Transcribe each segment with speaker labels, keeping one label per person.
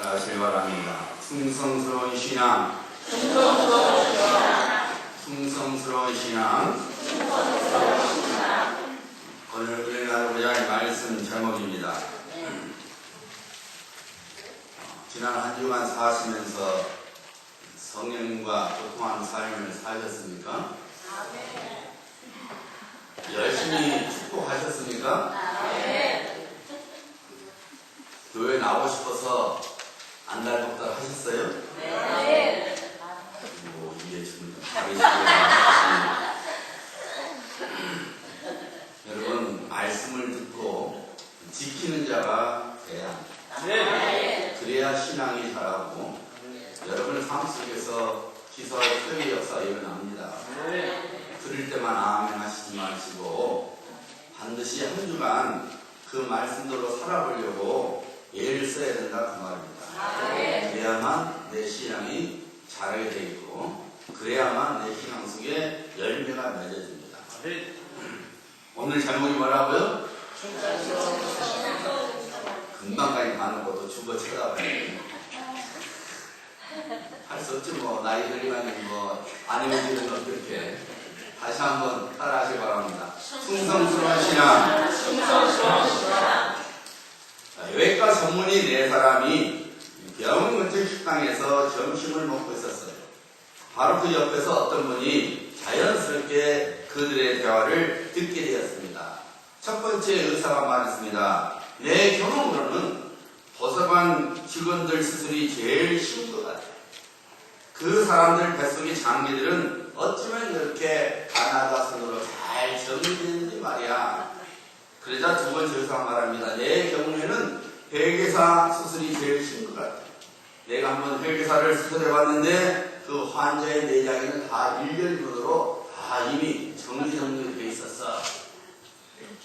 Speaker 1: 잘하시길 바랍니다. 충성스러운 신앙. 충성스러운 신앙. 오늘 은혜 나누고자 할 말씀 제목입니다. 지난 한 주간 사시면서 성령님과 소통하는 삶을 사셨습니까? 열심히 축복하셨습니까? 교회 나오고 싶어서 안달복달 하셨어요? 네. 이게 지금 답이 있습니다. 여러분, 말씀을 듣고 지키는 자가 돼야 합니다. 네. 그래야 신앙이 자라고 여러분의 삶 속에서 기사와 표의 역사가 일어납니다. 네. 들을 때만 아멘 하시지 마시고 반드시 한 주간 그 말씀대로 살아보려고 애를 써야 된다 그 말입니다. 그래야만 내 신앙이 자라게 되어 있고 그래야만 내 신앙 속에 열매가 맺어집니다. 오늘 제목이 뭐라고요? 금방까지 가는 것도 죽어 쳐다봐야 돼요. 할 수 없지 뭐. 나이 들리면 뭐 아니면 이런 거 그렇게 다시 한번 따라하시기 바랍니다. 충성스러운 신앙. 외과 전문의 네 사람이 병원 근처 식당에서 점심을 먹고 있었어요. 바로 그 옆에서 어떤 분이 자연스럽게 그들의 대화를 듣게 되었습니다. 첫 번째 의사가 말했습니다. 내 경험으로는 도서관 직원들 수술이 제일 쉬운 것 같아요. 그 사람들 뱃속의 장기들은 어쩌면 이렇게 가나다선으로 잘 정리되는지 말이야. 그러자 두 번째 의사가 말합니다. 내 경우에는 혈계사 수술이 제일 쉬운 것 같아요. 내가 한번 혈계사를 수술해봤는데 그 환자의 내장에는 다 일렬문으로 다 이미 정리되어 있었어.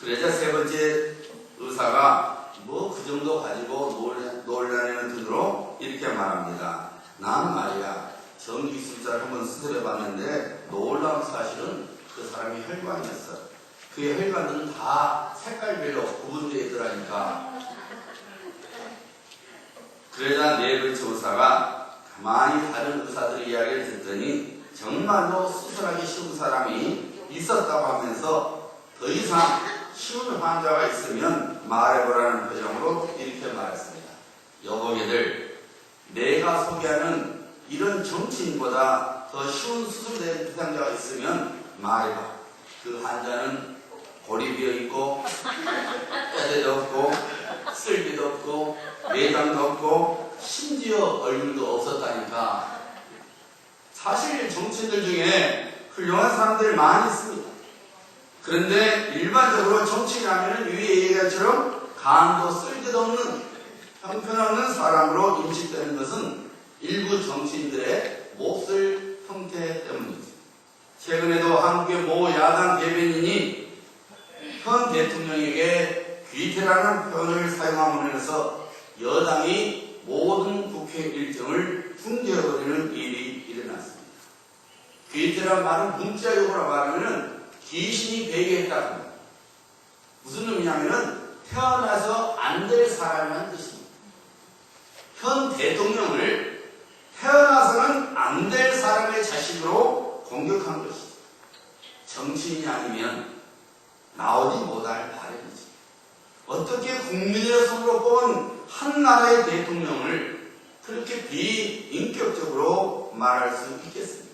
Speaker 1: 그러자 세 번째 의사가 뭐 그 정도 가지고 놀라는 눈으로 이렇게 말합니다. 난 말이야 전기술사를 한번 수술해봤는데 놀라운 사실은 그 사람이 혈관이었어. 그의 혈관은 다 색깔별로 구분되어 있더라니까. 그러자 네 번째 의사가 가만히 다른 의사들의 이야기를 듣더니 정말로 수술하기 쉬운 사람이 있었다고 하면서 더 이상 쉬운 환자가 있으면 말해보라는 표정으로 이렇게 말했습니다. 여보게들, 내가 소개하는 이런 정치인보다 더 쉬운 수술된 부상자가 있으면 말해봐. 그 환자는 골이 비어있고 뼈대도 없고 쓸비도 없고 내장도 없고 심지어 얼굴도 없었다니까. 사실 정치인들 중에 훌륭한 사람들 많이 있습니다. 그런데 일반적으로 정치인이라면 위에 얘기한 것처럼 간도 쓸데도 없는 형편없는 사람으로 인식되는 것은 일부 정치인들의 몹쓸 형태 때문입니다. 최근에도 한국의 모 야당 대변인이 현 대통령에게 귀태라는 표현을 사용함으로 인해서 여당이 모든 국회 일정을 중지해버리는 일이 일어났습니다. 귀태라는 말은 문자용어로 말하면 귀신이 배게했다고 합니다. 무슨 의미냐면 태어나서 안 될 사람이라는 뜻입니다. 현 대통령을 태어나서는 안 될 사람의 자식으로 공격한 것입니다. 정치인이 아니면 나오지 못할 바람이지. 어떻게 국민의 손으로 뽑은 한 나라의 대통령을 그렇게 비인격적으로 말할 수 있겠습니까?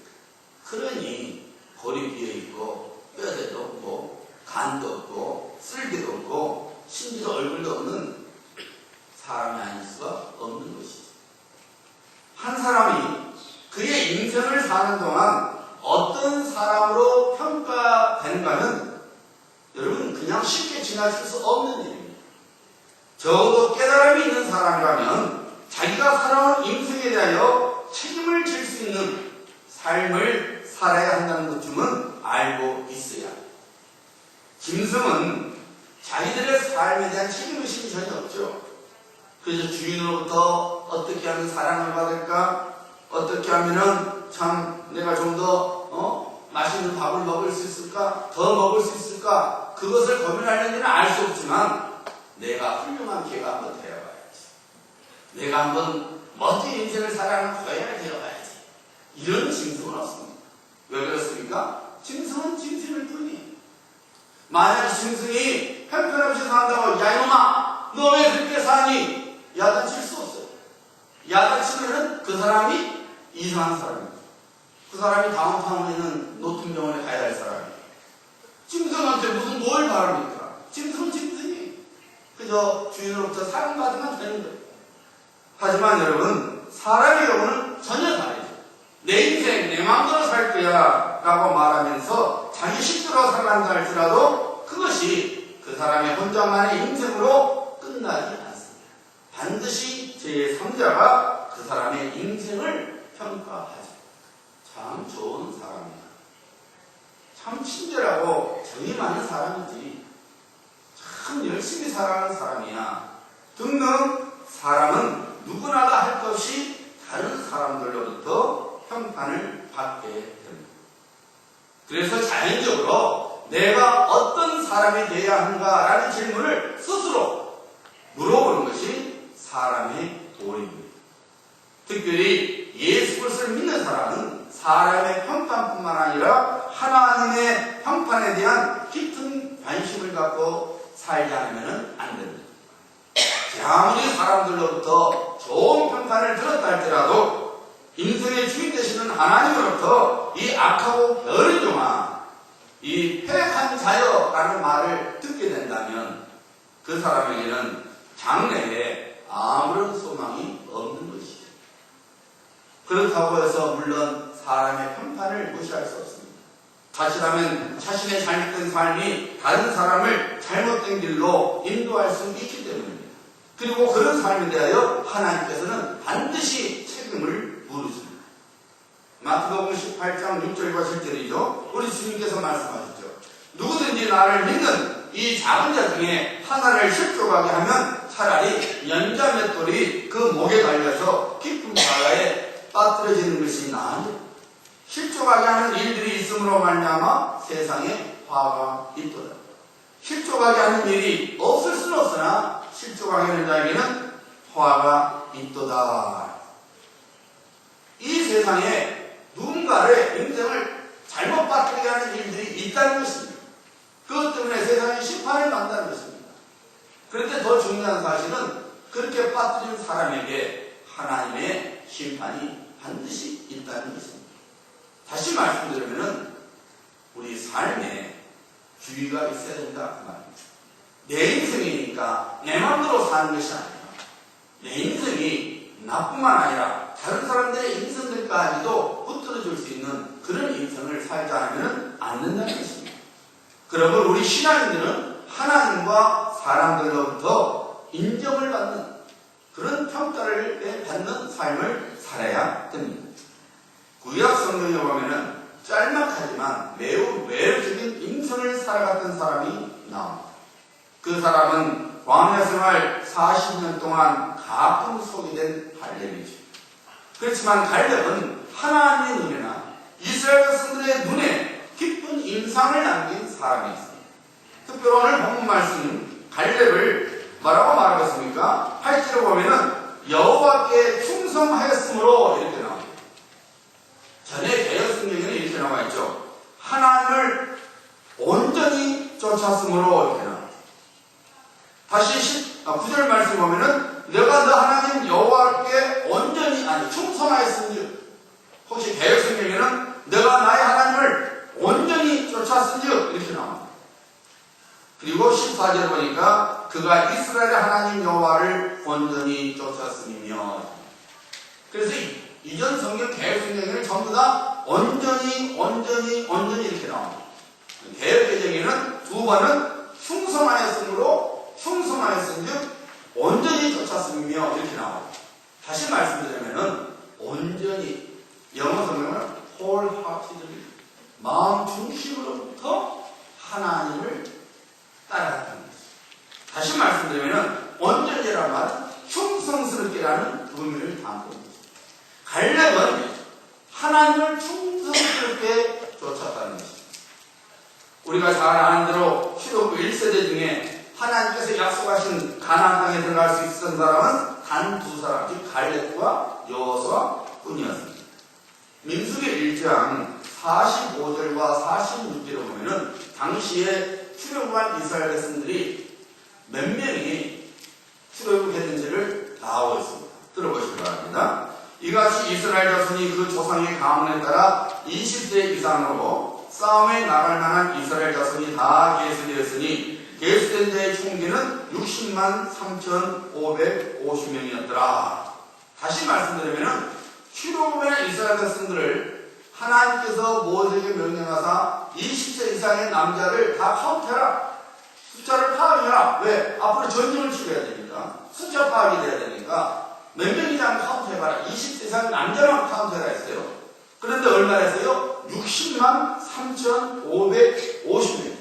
Speaker 1: 그러니 골이 비어있고 뼈대도 없고 간도 없고 쓸개도 없고 심지어 얼굴도 없는 사람이 아닐 수가 없는 것이죠. 한 사람이 그의 인생을 사는 동안 어떤 사람으로 평가되는가는 여러분 그냥 쉽게 지나칠 수 없는 일입니다. 적어도 깨달음이 있는 사람이라면 자기가 살아온 인생에 대하여 책임을 질 수 있는 삶을 살아야 한다는 것쯤은 알고 있어야 합니다. 짐승은 자기들의 삶에 대한 책임의식이 전혀 없죠. 그래서 주인으로부터 어떻게 하면 사랑을 받을까? 어떻게 하면은 참 내가 좀 더 맛있는 밥을 먹을 수 있을까? 더 먹을 수 있을까? 그것을 고민하는 데는 알 수 없지만 내가 훌륭한 개가 한번 되어봐야지. 내가 한번 멋진 인생을 살아가는 고양이가 되어가야지. 이런 짐승은 없습니다. 왜 그렇습니까? 짐승은 짐승일 뿐이에요. 만약 짐승이 형편없이 산다고 야 이놈아 너 왜 그렇게 사니? 야단칠 수 없어요. 야단치면 그 사람이 이상한 사람입니다. 그 사람이 다운타운에 있는 노통병원에 가야 할 사람이에요. 짐승한테 무슨 뭘 바랍니까? 짐승은 짐승이에요. 그저 주인으로부터 사랑받으면 되는 거예요. 하지만 여러분, 사람의 경우는 전혀 다르죠. 내 인생 내 마음대로 살 거야 라고 말하면서 자기 식대로 살란다 할지라도 그것이 그 사람의 혼자만의 인생으로 끝나지 않습니다. 반드시 제3자가 그 사람의 인생을 평가하죠. 참 좋은 사람이야. 참 친절하고 정이 많은 사람이지. 참 열심히 살아가는 사람이야. 등등 사람은 누구나 다 할 것 없이 다른 사람들로부터 평판을 받게 됩니다. 그래서 자연적으로 내가 어떤 사람이 되어야 하는가라는 질문을 스스로 물어보는 것이 사람의 도리입니다. 특별히 예수 그리스도를 믿는 사람은 사람의 평판뿐만 아니라 하나님의 평판에 대한 깊은 관심을 갖고 살지 않으면 안 됩니다. 아무리 사람들로부터 좋은 평판을 들었다 할지라도 인생의 주인 되시는 하나님으로부터 이 악하고 게으른 종아, 이 패역한 자여라는 말을 듣게 된다면 그 사람에게는 장래에 아무런 소망이 없는 것이죠. 그렇다고 해서 물론 사람의 평판을 무시할 수 없습니다. 사실하면 자신의 잘못된 삶이 다른 사람을 잘못된 길로 인도할 수 있기 때문입니다. 그리고 그런 삶에 대하여 하나님께서는 반드시 책임을 물으십니다. 마태복음 18장 6절과 7절이죠. 우리 주님께서 말씀하셨죠. 누구든지 나를 믿는 이 작은 자 중에 하나를 실족하게 하면 차라리 연자 맷돌이 그 목에 달려서 깊은 바다에 빠뜨려지는 것이 나으니 실족하게 하는 일들이 있음으로 말미암아 세상에 화가 있도다. 실족하게 하는 일이 없을 수는 없으나 실족하게 하는 자에게는 화가 있도다. 이 세상에 누군가의 인생을 잘못 빠뜨리게 하는 일들이 있다는 것입니다. 그것 때문에 세상에 심판을 받는다는 것입니다. 그런데 더 중요한 사실은 그렇게 빠뜨린 사람에게 하나님의 심판이 반드시 있다는 것입니다. 다시 말씀드리면 우리 삶에 주의가 있어야 된다 그 말입니다. 내 인생이니까 내 마음대로 사는 것이 아니라 내 인생이 나뿐만 아니라 다른 사람들의 인생들까지도 붙들어줄 수 있는 그런 인생을 살지 않으면 안 된다는 것입니다. 그러면 우리 신앙인들은 하나님과 사람들로부터 인정을 받는 그런 평가를 받는 삶을 살아야 됩니다. 구약 성경에 보면은 짤막하지만 매우 외로적인 인생을 살아갔던 사람이 나옵니다. 그 사람은 광야 생활 40년 동안 가끔 소개된 갈렙이죠. 그렇지만 갈렙은 하나님의 눈에나 이스라엘 백성들의 눈에 깊은 인상을 남긴 사람이었습니다. 특별히 오늘 본문 말씀 갈렙을 뭐라고 말하겠습니까? 8절에 보면은 여호와께 충성하였으므로 이렇게 나옵니다. 전에 개혁성경에는 이렇게 나와 있죠. 하나님을 온전히 쫓았으므로 이렇게 나옵니다. 다시 9절 말씀 보면은 내가 너 하나님 여호와께 온전히 충성하였은즉, 혹시 개혁성경에는 내가 나의 하나님을 온전히 쫓았은즉 이렇게 나옵니다. 그리고 14절 보니까 그가 이스라엘의 하나님 여호와를 온전히 쫓았음이며, 그래서 이전 성경 개혁성경에는 전부 다 온전히 이렇게 나옵니다. 개혁개정에는 두 번은 충성하였은즉 온전히 쫓았으며 이렇게 나와요. 다시 말씀드리면은 온전히, 영어 성경은 wholeheartedly, 마음 중심으로부터 하나님을 따라갔다는 것입니다. 다시 말씀드리면은 온전히라는 말은 충성스럽게라는 의미를 담고 있습니다. 갈렙은 하나님을 충성스럽게 쫓았다는 것입니다. 우리가 잘 아는 대로 출애굽 1세대 중에 하나님께서 약속하신 가나안 땅에 들어갈 수 있었던 사람은 단 단 두 사람, 즉 갈렙과 여호수아 뿐이었습니다. 민수기 1장 45절과 46절을 보면은 당시에 출애굽한 이스라엘 백성들이 몇 명이 출애굽했는지를 나오고 있습니다. 들어보시기 바랍니다. 이같이 이스라엘 자손이 그 조상의 가문에 따라 20세 이상으로 싸움에 나갈 만한 이스라엘 자손이 다 계수되었으니 계수된 자의 총기는 60만 3,550명이었더라. 다시 말씀드리면 출애굽한 이스라엘 백성들을 하나님께서 모세에게 명령하사 20세 이상의 남자를 다 카운트해라. 숫자를 파악해라. 왜? 앞으로 전쟁을 치러야 되니까. 숫자 파악이 돼야 되니까. 몇 명이지 않고 카운트해봐라. 20세 이상 남자만 카운트해라 했어요. 그런데 얼마 했어요? 60만 3,550명.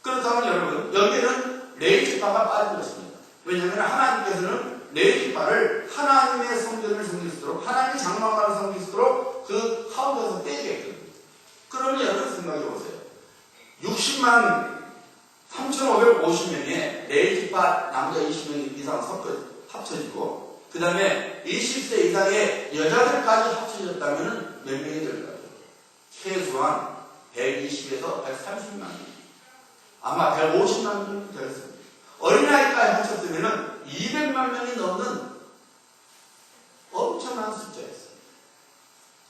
Speaker 1: 그렇다면 여러분, 여기에는 레위기파가 빠진 것입니다. 왜냐하면 하나님께서는 레위기파를 하나님의 성전을 섬길 수 있도록, 하나님의 장막을 섬길 수 있도록 그 카운트에서 빼겠거든요. 그러면 여러분 생각해 보세요. 60만 3,550명에 레위기파 남자 20명 이상 합쳐지고, 그 다음에 20세 이상의 여자들까지 합쳐졌다면 몇 명이 될까요? 최소한 120에서 130만 명. 아마 150만 명이 되었습니다. 어린아이까지 합쳤으면 200만 명이 넘는 엄청난 숫자였어요.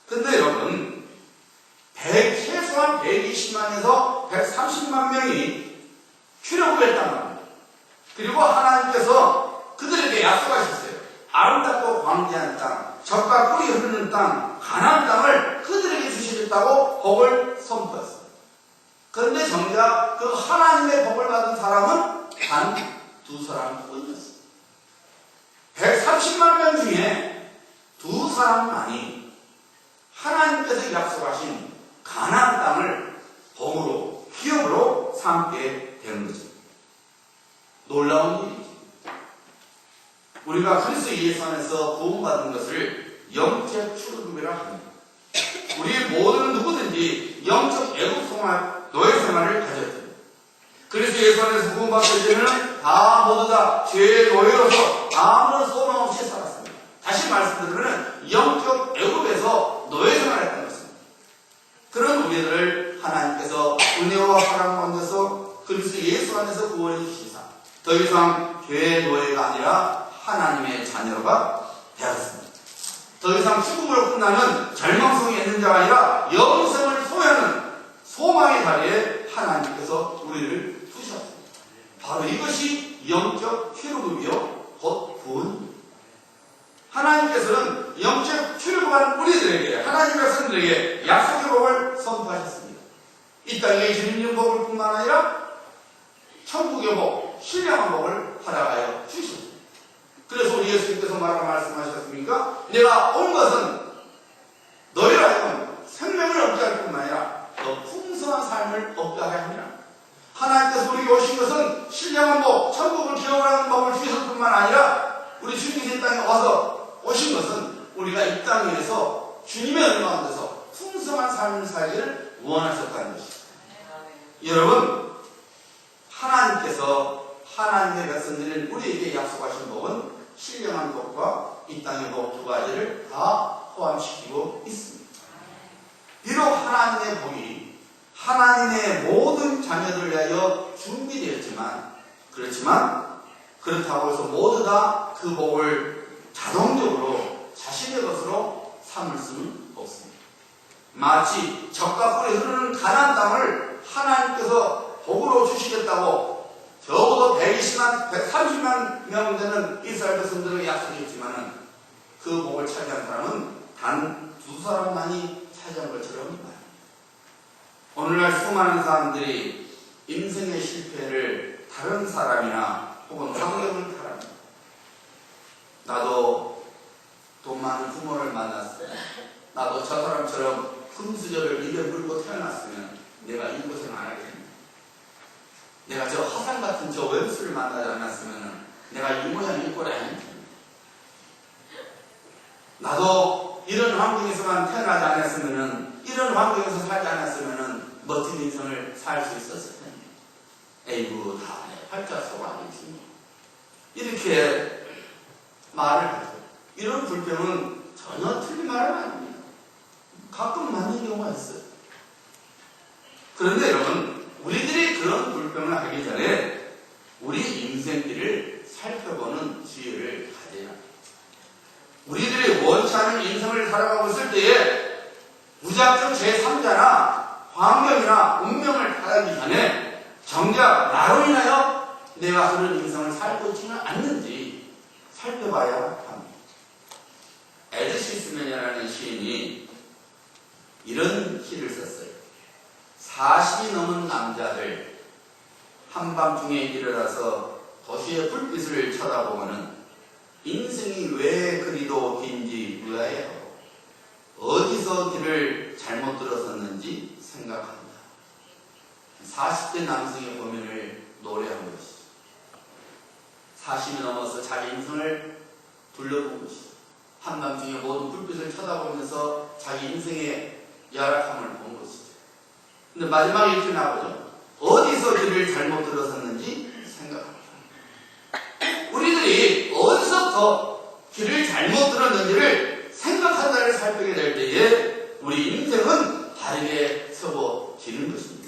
Speaker 1: 근데 여러분, 최소한 120만에서 130만 명이 출애굽을 했단 말입니다. 그리고 하나님께서 그들에게 약속하셨어요. 아름답고 광대한 땅, 젖과 꿀이 흐르는 땅, 가나안 땅을 그들에게 주시겠다고 복을 선포했어요. 그런데 정작 그 하나님의 복을 받은 사람은 단 두 사람뿐이었어요. 130만 명 중에 두 사람만이 하나님께서 약속하신 가나안 땅을 복으로, 기업으로 삼게 되는 거죠. 놀라운 일이죠. 우리가 그리스도 예수 안에서 구원받은 것을 영적 출애굽이라 합니다. 우리 모든 누구든지 영적 애국 생활, 노예 생활을 가졌습니다. 그리스도 예수 안에서 구원받을 때는 다 모두 다 죄의 노예로서 아무런 소망 없이 살았습니다. 다시 말씀드리면 영적 애국에서 노예 생활을 했던 것입니다. 그런 우리들을 하나님께서 은혜와 사랑 가운데서 그리스도 예수 안에서 구원해 주시사 더 이상 죄의 노예가 아니라 하나님의 자녀가 되었습니다. 더 이상 죽음으로 끝나는 절망성이 있는 자가 아니라 영생을 소유하는 소망의 자리에 하나님께서 우리를 두셨습니다. 바로 이것이 영적 출애굽이요 곧 구원입니다. 하나님께서는 영적 출애굽한 우리들에게, 하나님의 백성들에게 약속의 복을 선포하셨습니다. 이 땅에 주님의 복을 뿐만 아니라 천국의 복, 신령한 복을 허락하여 주셨습니다. 그래서 우리 예수님께서 말씀하셨습니까? 내가 온 것은 너희로 하여금 생명을 얻게 할 뿐만 아니라 더 풍성한 삶을 얻게 하려 함이라. 하나님께서 우리에게 오신 것은 신령한 복, 천국을 기억하는 법을 주셨을 뿐만 아니라 우리 주님께서 이 땅에 와서 오신 것은 우리가 이 땅 위에서 주님의 은혜 가운데서 풍성한 삶을 살기를 원하셨다는 것입니다. 여러분, 하나님께서 하나님의 백성들인 우리에게 약속하신 복은 신령한 복과 이 땅의 복 두 가지를 다 포함시키고 있습니다. 비록 하나님의 복이 하나님의 모든 자녀들을 위하여 준비되었지만, 그렇다고 해서 모두 다 그 복을 자동적으로 자신의 것으로 삼을 수는 없습니다. 마치 젖과 꿀이 흐르는 가나안 땅을 하나님께서 복으로 주시겠다고 적어도 120만, 130만 명 되는 이스라엘 백성들에게 약속했지만 그 복을 차지한 사람은 단 두 사람만이 차지한 것처럼 말입니다. 오늘날 수많은 사람들이 인생의 실패를 다른 사람이나 혹은 환경을 탓합니다. 나도 돈 많은 부모를 만났어요. 나도 저 사람처럼 금수저를 입에 물고 태어났으면 내가 이 고생 안 하겠네. 내가 저 화상 같은 저 왼수를 만나지 않았으면 내가 이 모양 이 꼴에 안 했네. 나도 이런 환경에서만 태어나지 않았으면, 이런 환경에서 살지 않았으면 멋진 인생을 살 수 있었을 텐데. 에이구, 다 팔자 속 아니지. 이렇게 말을 하죠. 이런 불평은 전혀 틀린 말은 아닙니다. 가끔 맞는 경우가 있어요. 그런데 여러분, 우리들이 그런 불평을 하기 전에 우리 인생길을 살펴보는 지혜를 가져야 합니다. 우리들이 원치 않은 인생을 살아가고 있을 때에 무작정 제3자나 환경이나 운명을 탓하기 전에 정작 나로 인하여 내가 그런 인생을 살고 있지는 않는지 살펴봐야 합니다. 에드 시스맨이라는 시인이 이런 시를 썼어요. 40이 넘은 남자들 한밤중에 일어나서 도시의 불빛을 쳐다보고는 인생이 왜 그리도 긴지 의아해하고 어디서 길을 잘못 들어섰는지 생각합니다. 40대 남성의 고민을 노래한 것이죠. 40이 넘어서 자기 인생을 둘러본 것이죠. 한밤중에 모든 불빛을 쳐다보면서 자기 인생의 열악함을 본 것이죠. 근데 마지막에 이렇게 나오죠. 어디서 길을 잘못 들어섰는지 생각합니다. 우리들이 어디서부터 길을 잘못 들었는지를 생각한다를 살피게 될 때에 우리 인생은 다르게 서보지는 것입니다.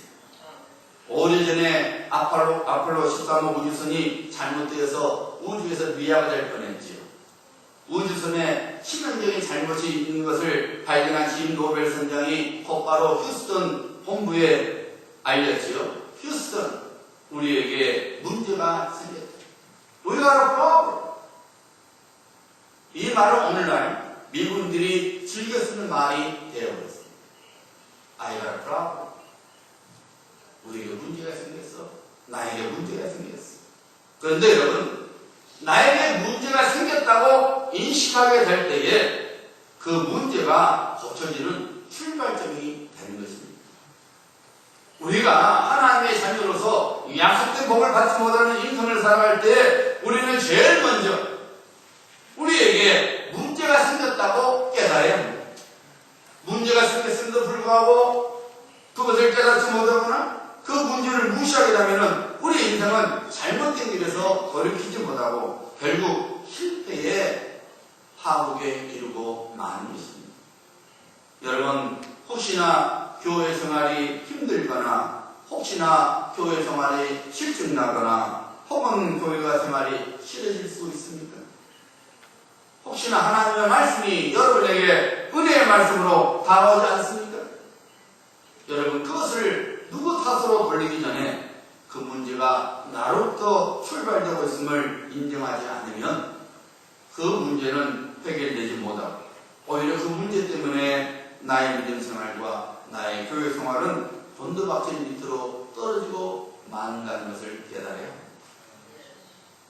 Speaker 1: 오래전에 아폴로 13호 우주선이 잘못되어서 우주에서 미아가 될 뻔했지요. 우주선에 치명적인 잘못이 있는 것을 발견한 짐 노벨 선장이 곧바로 휴스턴 본부에 알렸지요. 휴스턴, 우리에게 문제가 생겼다. We got a problem. 이 말은 오늘날 미군들이 즐겨 쓰는 말이 되어버렸습니다. I got a problem. 우리에게 문제가 생겼어. 나에게 문제가 생겼어. 그런데 여러분, 나에게 문제가 생겼다고 인식하게 될 때에 그 문제가 고쳐지는 출발점이 되는 것입니다. 우리가 하나님의 자녀로서 약속된 복을 받지 못하는 인생을 살아갈 때 우리는 제일 먼저 우리에게 문제가 생겼다고 깨달아야 합니다. 문제가 생겼음에도 불구하고 그것을 깨닫지 못하거나 그 문제를 무시하게 되면 우리 인생은 잘못된 길에서 돌이키지 못하고 결국 실패에 하루에 이르고 마는 것입니다. 여러분, 혹시나 교회 생활이 힘들거나 혹시나 교회 생활이 실증나거나 혹은 교회 생활이 싫어질 수 있습니까? 혹시나 하나님의 말씀이 여러분에게 은혜의 말씀으로 다가오지 않습니까? 여러분, 그것을 누구 탓으로 돌리기 전에 그 문제가 나로부터 출발되고 있음을 인정하지 않으면 그 문제는 해결되지 못하고 오히려 그 문제 때문에 나의 믿음 생활과 나의 교회 생활은 본드박질 밑으로 떨어지고 만다는 것을 깨달아야 합니다.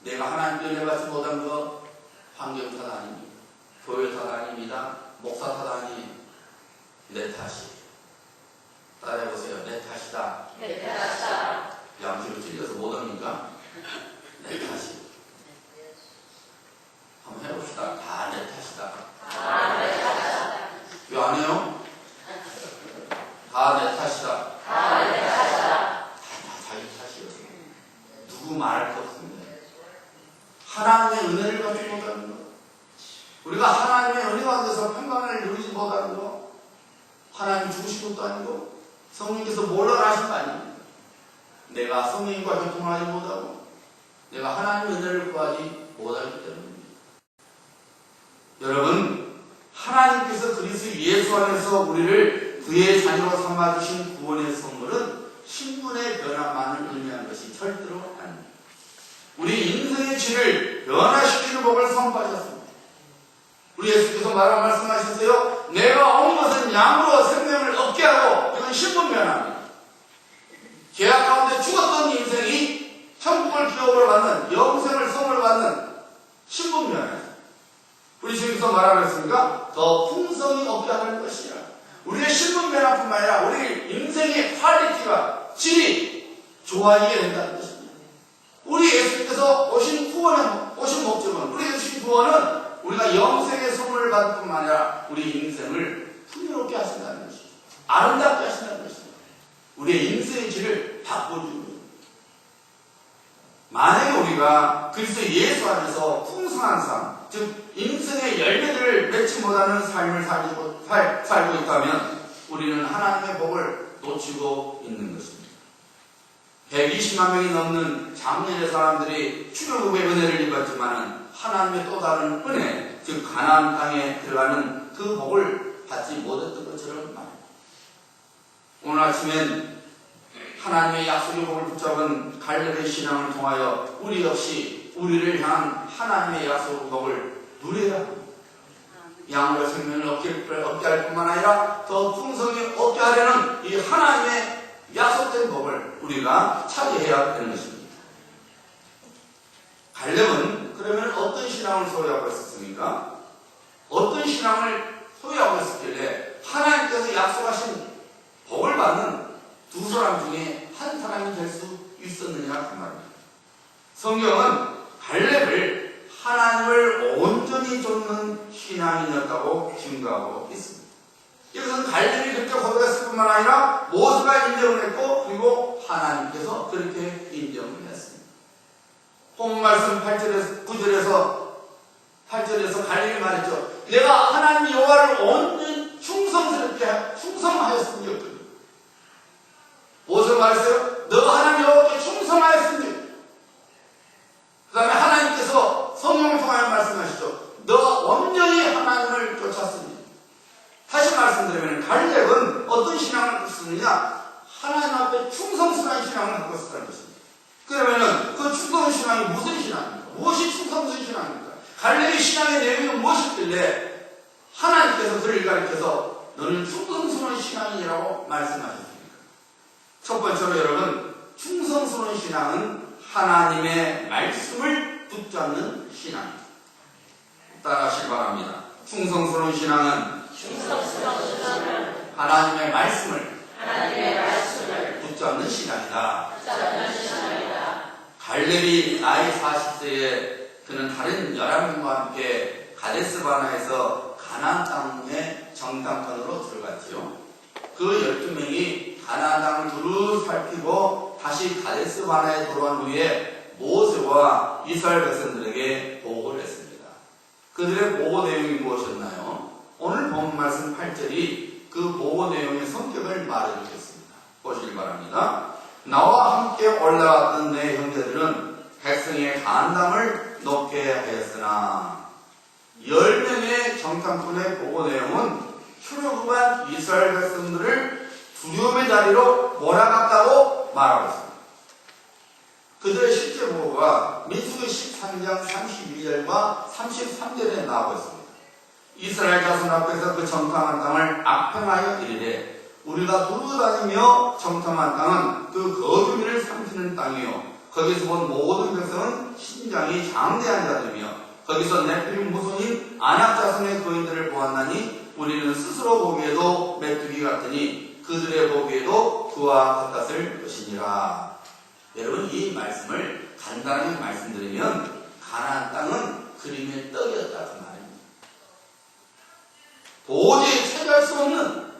Speaker 1: 내가 하나님께 은혜 받지 못한 것 환경 탓 아닙니다. 교회 탓 아닙니다. 목사 탓 아니에요. 내 탓이에요. 따라해보세요. 내 탓이다.
Speaker 2: 내 탓이다.
Speaker 1: 양심을 찔려서 못합니까? 내 탓이에요. 한번 해봅시다. 다 내 탓이다.
Speaker 2: 다 내 탓이다.
Speaker 1: 왜 안 해요? 다 내 탓이다.
Speaker 2: 다 내 탓이다.
Speaker 1: 다 자기 탓이에요. 누구 말할 거 없습니다. 하나님의 은혜를 받지 못하는 것, 우리가 하나님의 은혜 가운데서 평강을 누리지 못하는 것, 하나님 죽으신 것도 아니고 성령께서 몰라하신 거 아닙니다. 내가 성령과 교통하지 못하고 내가 하나님의 은혜를 구하지 못하기 때문입니다. 여러분, 하나님께서 그리스도 예수 안에서 우리를 그의 자녀로 삼아주신 구원의 선물은 신분의 변화만을 의미하는 것이 절대로 아닙니다. 우리 인생의 질을 변화시키는 법을 선포하셨습니다. 우리 예수께서 말씀하셨어요. 내가 온 것은 양으로 생명을 얻게 하고, 이건 신분 변화입니다. 죄악 가운데 죽었던 인생이 천국을 기업으로 받는, 영생을 선물로 받는 신분 변화입니다. 우리 주님께서 말하셨습니까? 더 풍성이 얻게 하는 것이라. 우리의 신분 변화뿐만 아니라 우리 인생의 퀄리티가, 질이 좋아지게 된다는 것입니다. 우리 예수님께서 오신 목적은, 우리 주신 구원은 우리가 영생의 선물을 받을 뿐만 아니라 우리 인생을 풍요롭게 하신다는 것입니다. 아름답게 하신다는 것입니다. 우리의 인생의 질을 바꿔주는 것입니다. 만약에 우리가 그리스도 예수 안에서 풍성한 삶, 즉 인생의 열매들을 맺지 못하는 삶을 살고 있다면 우리는 하나님의 복을 놓치고 있는 것입니다. 120만 명이 넘는 작년의 사람들이 출애굽의 은혜를 입었지만 하나님의 또 다른 은혜, 즉 가나안 땅에 들어가는 그 복을 받지 못했던 것처럼 말입니다. 오늘 아침엔 하나님의 약속의 복을 붙잡은 갈렙의 신앙을 통하여 우리 역시 우리를 향한 하나님의 약속의 복을 누려야 합니다. 양과 생명을 얻게 할 뿐만 아니라 더 풍성히 얻게 하려는 이 하나님의 약속된 복을 우리가 차지해야 되는 것입니다. 갈렙은 그러면 어떤 신앙을 소유하고 있었습니까? 어떤 신앙을 소유하고 있었길래 하나님께서 약속하신 복을 받는 두 사람 중에 한 사람이 될 수 있었느냐 그 말입니다. 성경은 갈렙을 하나님을 온전히 좇는 신앙인이었다고 증거하고 있습니다. 이것은 갈렙이 그렇게 고백했을 뿐만 아니라 모세가 인정을 했고 그리고 하나님께서 그렇게 인정을 했습니다. 본 말씀 8절에서 갈렙이 말했죠. 내가 하나님 여호와를 온전히 충성하였으니 모세가 말했어요. 너가 하나님 여호와께 충성하였으니 그 다음에 하나님께서 성령을 통하여 말씀하시죠. 너가 온전히 하나님을 쫓았으니. 다시 말씀드리면 갈렙은 어떤 신앙을 갖고 있느냐? 하나님 앞에 충성스러운 신앙을 갖고 있었다는 것입니다. 그러면은 그 충성 신앙이 무슨 신앙입니까? 무엇이 충성스러운 신앙입니까? 갈렙의 신앙의 내용이 무엇이길래 하나님께서 그를 가리켜서 너는 충성스러운 신앙이라고 말씀하셨습니까? 첫 번째로 여러분, 충성스러운 신앙은 하나님의 말씀을 붙잡는 신앙입니다. 따라하시기 바랍니다. 충성스러운 신앙은 하나님의 말씀을 붙잡는 신앙이다. 갈렙이 나이 40세에 그는 다른 11명과 함께 가데스 바네아에서 가나안 땅의 정탐꾼으로 들어갔지요. 그 12명이 가나안 땅을 두루 살피고 다시 가데스 바네아에 돌아온 후에 모세와 이스라엘 백성들에게 보고를 했습니다. 그들의 보고 내용이 무엇이었나요? 오늘 본 말씀 8절이 그 보고 내용의 성격을 말해주겠습니다. 보시기 바랍니다. 나와 함께 올라왔던 내 형제들은 백성의 간담을 높게 하였으나 10명의 정탐꾼의 보고 내용은 출애굽한 이스라엘 백성들을 두려움의 자리로 몰아갔다고 말하고 있습니다. 그들의 실제 보고가 민수기 13장 32절과 33절에 나오고 있습니다. 이스라엘 자손 앞에서 그 정탐한 땅을 악평하여 이르되 우리가 두루 다니며 정탐한 땅은 그 거주민을 삼키는 땅이요 거기서 본 모든 백성은 신장이 장대한 자들이며 거기서 네피림 후손인 아낙 자손의 거인들을 보았나니 우리는 스스로 보기에도 메뚜기 같으니 그들의 보기에도 그와 같았을 것이니라. 여러분, 이 말씀을 간단하게 말씀드리면 가나안 땅은 그림의 떡이었다 그 말입니다. 도저히 차지할 수 없는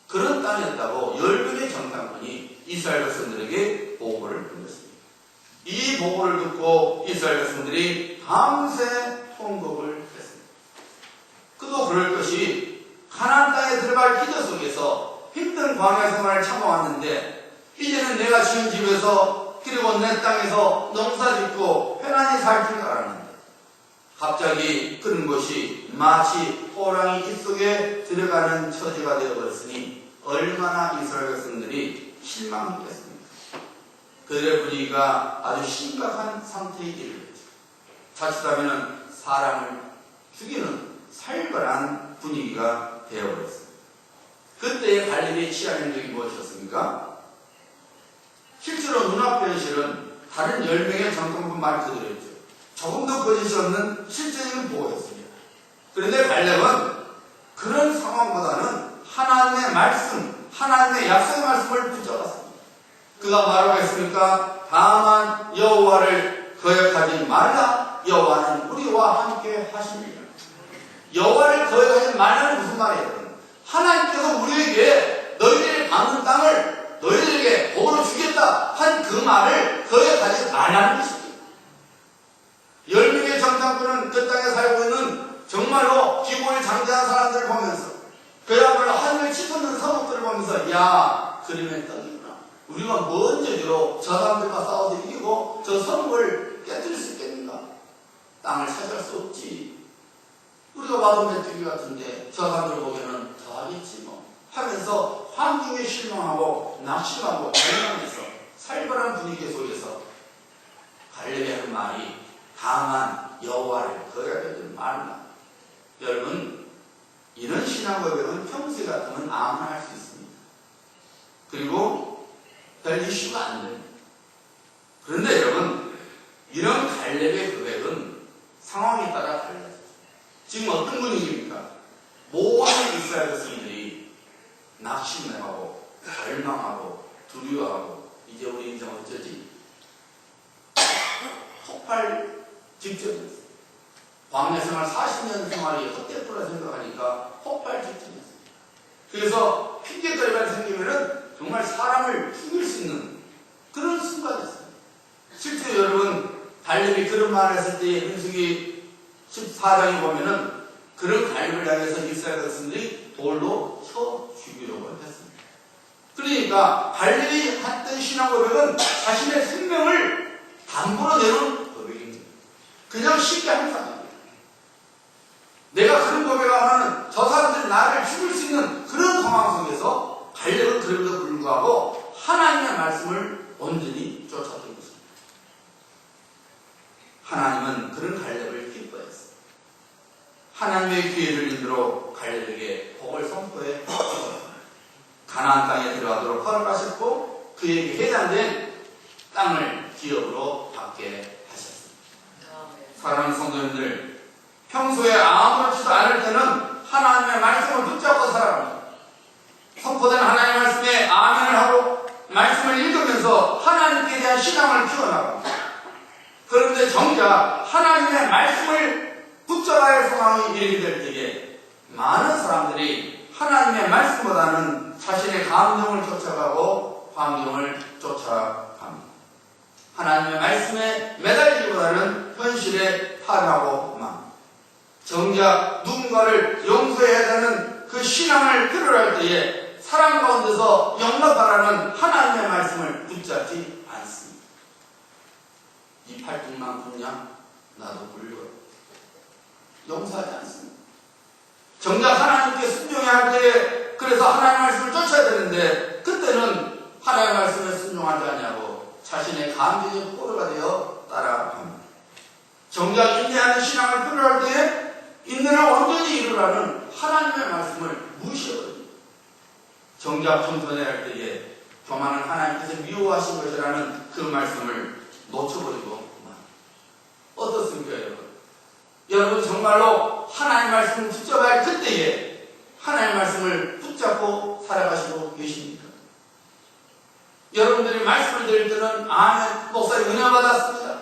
Speaker 1: 그런 땅이었다고 10명의 정탐꾼이 이스라엘 백성들에게 보고를 드렸습니다. 이 보고를 듣고 이스라엘 백성들이 밤새 통곡을 했습니다. 그도 그럴 것이 가나안 땅에 들어갈 기도 속에서 힘든 광야 생활을 참아왔는데 이제는 내가 지은 집에서 그리고 내 땅에서 농사 짓고 편안히 살 줄 알았는데 갑자기 그런 것이 마치 호랑이 입속에 들어가는 처지가 되어버렸으니 얼마나 이스라엘 백성들이 실망했습니까? 그들의 분위기가 아주 심각한 상태에 이르렀죠. 자칫하면 사람을 죽이는 살벌한 분위기가 되어버렸습니다. 그때의 갈렙의 취한 행동이 무엇이었습니까? 실제로 눈앞의 현실은 다른 10명의 정통꾼 말 그대로였죠. 조금 더 거짓이 없는 실제적인 보고였습니다. 그런데 갈렙은 그런 상황보다는 하나님의 말씀, 하나님의 약속의 말씀을 붙잡았습니다. 그가 뭐라고 했습니까? 다만 여호와를 거역하지 말라. 여호와는 우리와 함께 하십니다. 여호와를 거역하지 말라는 무슨 말이에요? 하나님께서 우리에게 너희들이 받는 땅을 너희들에게 복으로 주겠다 한 그 말을 거역하지 말라는 것입니다. 10명의 정탐꾼은 그 땅에 살고 있는 정말로 기고에 장대한 사람들을 보면서 그야말로 하늘을 치솟는 서목들을 보면서 야, 그림의 떡이구나. 우리가 뭔 재주로 저 사람들과 싸워서 이기고 저 성을 깨뜨릴 수 있겠는가? 땅을 차지할 수 없지. 우리가 봐도 메뚜기 같은데 저 사람들 보기에는 더 하겠지 뭐 하면서 환경에 실망하고 낙심하고 절망해서 살벌한 분위기 속에서 갈렙이 하는 말이 강한 여호와를 거역하는 말이다. 여러분, 이런 신앙 고백은 평소에 같으면 아무나 할 수 있습니다. 그리고 별 이슈가 안 됩니다. 그런데 여러분, 이런 갈렙의 고백은 상황에 따라 달라요. 지금 어떤 분위기입니까? 모든 이스라엘 백성들이 낙심하고 절망하고 두려워하고 이제 우리 인생 어쩌지? 폭발 직전이었어요. 광야 생활 40년 생활이 헛되었구나 생각하니까 폭발 직전이었어요. 그래서 핑계거리가 생기면은 정말 사람을 죽일 수 있는 그런 순간이었어요. 실제 여러분, 갈렙이 그런 말을 했을 때 민수기 14장에 보면은 그런 갈렙을 향해서 이스라엘 백성들이 돌로 쳐 죽이려고 했습니다. 그러니까 갈렙이 했던 신앙 고백은 자신의 생명을 담보로 내놓은 고백입니다. 그냥 쉽게 하는 사람입니다. 내가 그런 고백하면 저 사람들이 나를 죽일 수 있는 그런 상황 속에서 갈렙은 그럼에도 불구하고 하나님의 말씀을 온전히 쫓았던 것입니다. 하나님은 그런 갈렙을 기뻐했어요. 하나님의 귀에 들린 대로 갈렙에게 복을 선포해 가나안 땅에 들어가도록 허락하셨고 그에게 해당된 땅을 기업으로 받게 하셨습니다. 사랑하는 성도님들, 평소에 아무렇지도 않을 때는 하나님의 말씀을 붙잡고 살아갑니다. 선포된 하나님의 말씀에 아멘을 하고 말씀을 읽으면서 하나님께 대한 신앙을 키워나갑니다. 그런데 정작 하나님의 말씀을 붙잡아야 할 상황이 일어날 때에 많은 사람들이 하나님의 말씀보다는 자신의 감정을 쫓아가고 환경을 쫓아갑니다. 하나님의 말씀에 매달리기보다는 현실에 파하고 맙니다. 정작 누군가를 용서해야 하는 그 신앙을 필요할 때에 사람 가운데서 영접하라는 하나님의 말씀을 붙잡지 않습니다. 이 팔뚝만 굽냐? 나도 굴려. 용서하지 않습니다. 정작 하나님께 순종해야 할 때에 그래서 하나님의 말씀을 쫓아야 되는데 그때는 하나님의 말씀에 순종하지 않냐고 자신의 감정의 포로가 되어 따라갑니다. 정작 인내하는 신앙을 필요할 때에 인내를 온전히 이루라는 하나님의 말씀을 무시해버립니다. 정작 겸손해야 할 때에 교만은 하나님께서 미워하신 것이라는 그 말씀을 놓쳐버리고 어떻습니까 여러분? 여러분 정말로 하나님의 말씀을 붙잡아야 할 그때에 하나님의 말씀을 붙잡고 살아가시고 계십니까? 여러분들이 말씀을 드릴 때는 아멘, 목사님 은혜 받았습니다.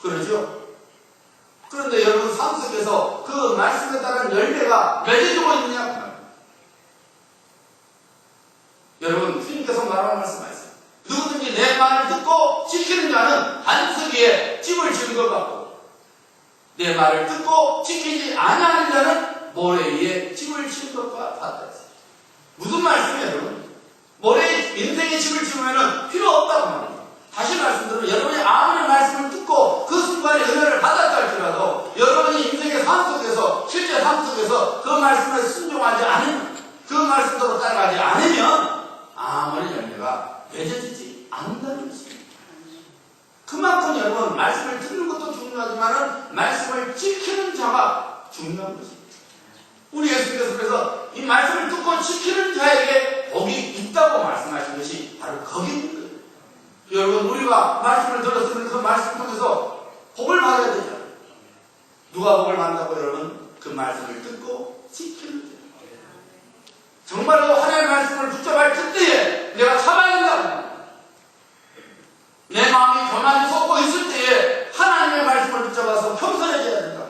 Speaker 1: 그러죠? 그런데 여러분 삶 속에서 그 말씀에 따른 열매가 맺어지고 있느냐? 여러분 주님께서 말하는 말씀하세요. 누구든지 내 말을 듣고 지키는 자는 반석위에 집을 지은 것 같고 내 말을 듣고 지키지 않는 자는 모래 위에 집을 지은 것과 같다. 무슨 말씀이에요 여러분? 모래에 인생의 집을 지으면 필요 없다고 말합니다. 다시 말씀드리면 여러분이 아무리 말씀을 듣고 그 순간에 은혜를 받았다 할지라도 여러분이 인생의 삶 속에서 실제 삶 속에서 그 말씀에 순종하지 않으면 그 말씀대로 따라가지 않으면 아무리 열매가 맺어지지 않는다는 것입니다. 그만큼 여러분 말씀을 듣는 것도 중요하지만 말씀을 지키는 자가 중요한 것입니다. 우리 예수님께서 그래서 이 말씀을 듣고 지키는 자에게 복이 있다고 말씀하신 것이 바로 거기 있는 거예요. 여러분 우리가 말씀을 들었으면 그 말씀 통해서 복을 받아야 되잖아요. 누가 복을 받는다고 여러분? 그 말씀을 듣고 지키는 자. 정말로 하나님의 말씀을 붙잡아야 할 그때에 내가 참아야 된다. 내 마음이 교만이 솟고 있을 때에 하나님의 말씀을 붙잡아서 겸손해져야 된다.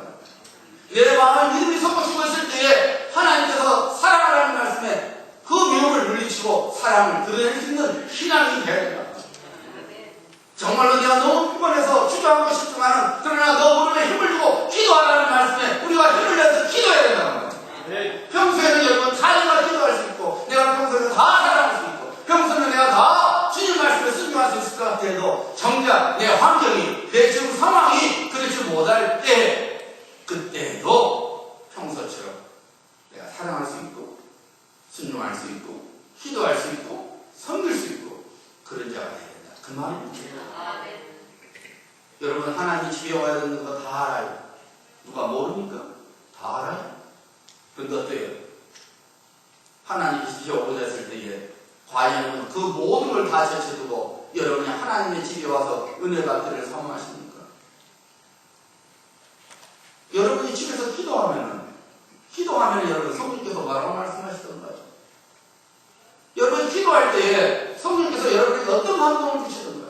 Speaker 1: 내 마음에 믿음이 솟고 있을 때에 하나님께서 사랑하라는 말씀에 그 미움을 물리치고 사랑을 드러낼 수 있는 신앙이 되어야 된다. 정말로 내가 너무 피곤해서 주저하고 싶지만은 그러나 너 무릎에 힘을 주고 기도하라는 말씀에 우리가 힘을 내서 기도해야 된다는 거예요. 평소에는 여러분 자녀가 기도할 수 있고 내가 평소에는 다 사랑할 수 있고 평소에는 내가 다 주님 말씀에 순종할 수 있을 것 같아도 정작 내 환경이 내 지금 상황이 그렇지 못할 때 그때도 평소처럼 내가 사랑할 수 있고 순종할 수 있고 기도할 수 있고 섬길 수 있고 그런 자가 돼야 된다. 그 말입니다. 여러분 하나님 집에 와야 되는 거 다 알아요. 누가 모릅니까? 다 알아요. 근데 어때요? 하나님 집에 오게 됐을 때에 과연 그 모든 걸 다 제쳐두고 여러분이 하나님의 집에 와서 은혜 받기를 사모하십니까? 여러분이 집에서 기도하면 여러분 성령께서 뭐라고 말씀하시던가요? 여러분 기도할 때에 성령께서 여러분에게 어떤 감동을 주시던가요?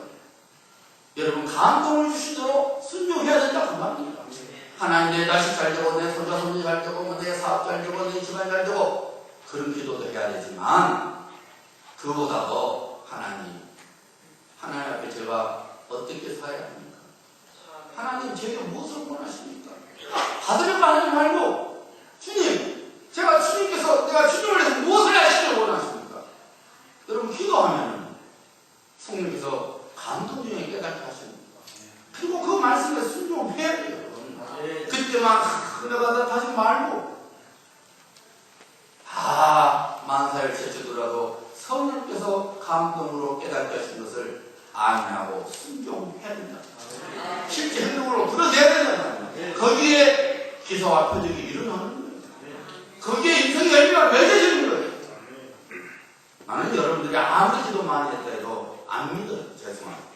Speaker 1: 여러분 감동을 주시도록 순종해야 된다 그 말입니다. 하나님 내 자식 잘 되고 내 손자 손녀 잘 되고 내 사업 잘 되고 내 집안 잘 되고 그런 기도도 해야 되지만 그보다도 하나님 앞에 제가 어떻게 살아야 합니까? 하나님 제게 무엇을 원하십니까? 받으려고 하지 말고 주님 제가 주님께서 내가 주님을 위해서 무엇을 하시길 원하십니까? 여러분 기도하면 성령께서 감동 중에 깨닫게 하십니다. 그리고 그 말씀에 순종해야 돼요. 그때만 내가 하지 말고 만사를 제쳐두라도 성령께서 감동으로 깨닫게 하신 것을 아멘하고 순종해야 된다. 실제 행동으로 드러내야 된다. 거기에 기사와 표적이 일어나는 거예요. 거기에 인생의 열매가 맺어지는 거예요. 나는 여러분들이 아무리 기도 많이 했다 해도 안 믿어요. 죄송합니다.